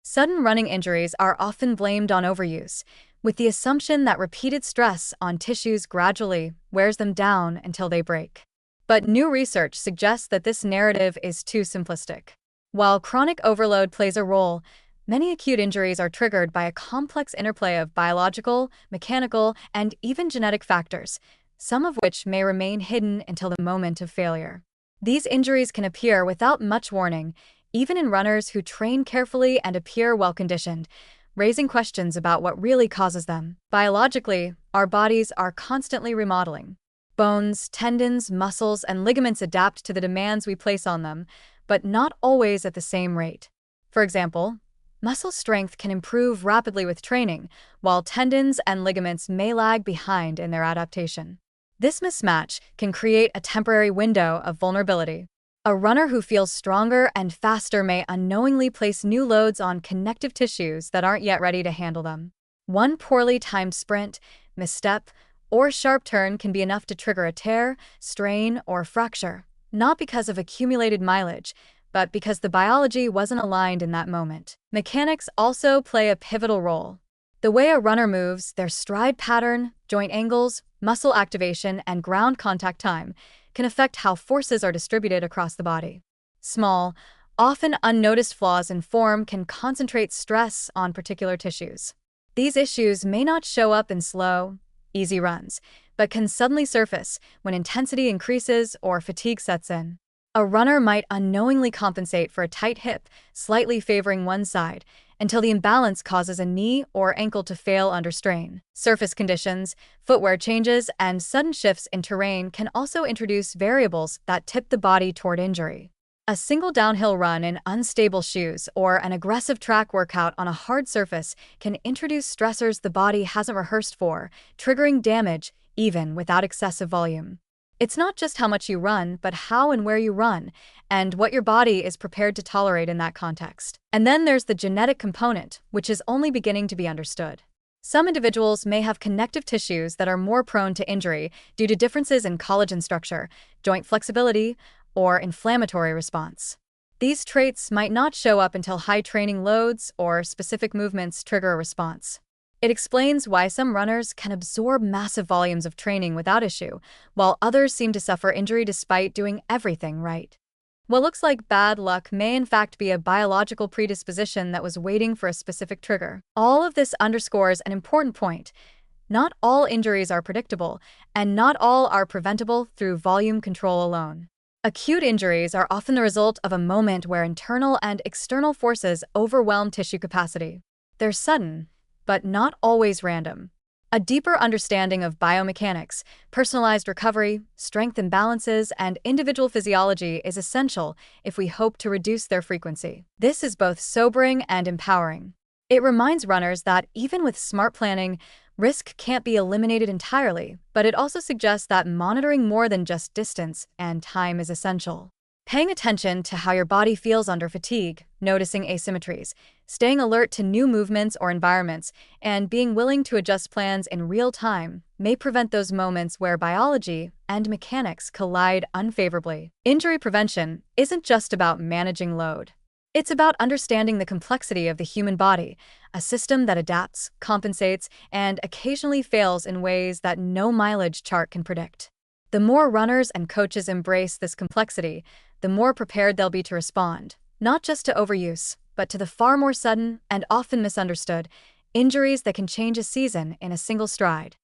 Sudden running injuries are often blamed on overuse, with the assumption that repeated stress on tissues gradually wears them down until they break. But new research suggests that this narrative is too simplistic. While chronic overload plays a role, many acute injuries are triggered by a complex interplay of biological, mechanical, and even genetic factors, some of which may remain hidden until the moment of failure. These injuries can appear without much warning, even in runners who train carefully and appear well-conditioned, raising questions about what really causes them. Biologically, our bodies are constantly remodeling. Bones, tendons, muscles, and ligaments adapt to the demands we place on them, but not always at the same rate. For example, muscle strength can improve rapidly with training, while tendons and ligaments may lag behind in their adaptation. This mismatch can create a temporary window of vulnerability. A runner who feels stronger and faster may unknowingly place new loads on connective tissues that aren't yet ready to handle them. One poorly timed sprint, misstep, or sharp turn can be enough to trigger a tear, strain, or fracture, not because of accumulated mileage, but because the biology wasn't aligned in that moment. Mechanics also play a pivotal role. The way a runner moves, their stride pattern, joint angles, muscle activation, and ground contact time can affect how forces are distributed across the body. Small, often unnoticed flaws in form can concentrate stress on particular tissues. These issues may not show up in slow, easy runs, but can suddenly surface when intensity increases or fatigue sets in. A runner might unknowingly compensate for a tight hip, slightly favoring one side, until the imbalance causes a knee or ankle to fail under strain. Surface conditions, footwear changes, and sudden shifts in terrain can also introduce variables that tip the body toward injury. A single downhill run in unstable shoes or an aggressive track workout on a hard surface can introduce stressors the body hasn't rehearsed for, triggering damage even without excessive volume. It's not just how much you run, but how and where you run, and what your body is prepared to tolerate in that context. And then there's the genetic component, which is only beginning to be understood. Some individuals may have connective tissues that are more prone to injury due to differences in collagen structure, joint flexibility, or inflammatory response. These traits might not show up until high training loads or specific movements trigger a response. It explains why some runners can absorb massive volumes of training without issue, while others seem to suffer injury despite doing everything right. What looks like bad luck may in fact be a biological predisposition that was waiting for a specific trigger. All of this underscores an important point. Not all injuries are predictable, and not all are preventable through volume control alone. Acute injuries are often the result of a moment where internal and external forces overwhelm tissue capacity. They're sudden, but not always random. A deeper understanding of biomechanics, personalized recovery, strength imbalances, and individual physiology is essential if we hope to reduce their frequency. This is both sobering and empowering. It reminds runners that even with smart planning, risk can't be eliminated entirely, but it also suggests that monitoring more than just distance and time is essential. Paying attention to how your body feels under fatigue, noticing asymmetries, staying alert to new movements or environments, and being willing to adjust plans in real time may prevent those moments where biology and mechanics collide unfavorably. Injury prevention isn't just about managing load. It's about understanding the complexity of the human body, a system that adapts, compensates, and occasionally fails in ways that no mileage chart can predict. The more runners and coaches embrace this complexity, the more prepared they'll be to respond, not just to overuse, but to the far more sudden and often misunderstood injuries that can change a season in a single stride.